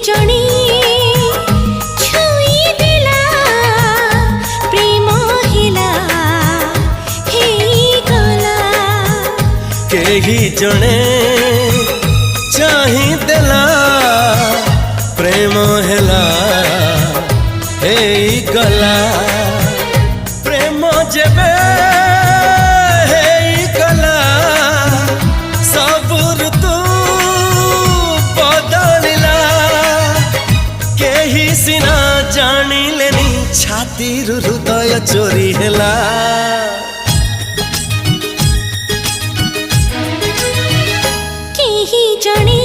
जणे छुई देला प्रेम हेला हे गला केही जणे चाही देला प्रेम हेला हे गला प्रेम जेबे हे गला सब ऋतु बदलिला केही सिना जानिलेनी छातीर हृदय चोरी हेला केही जणे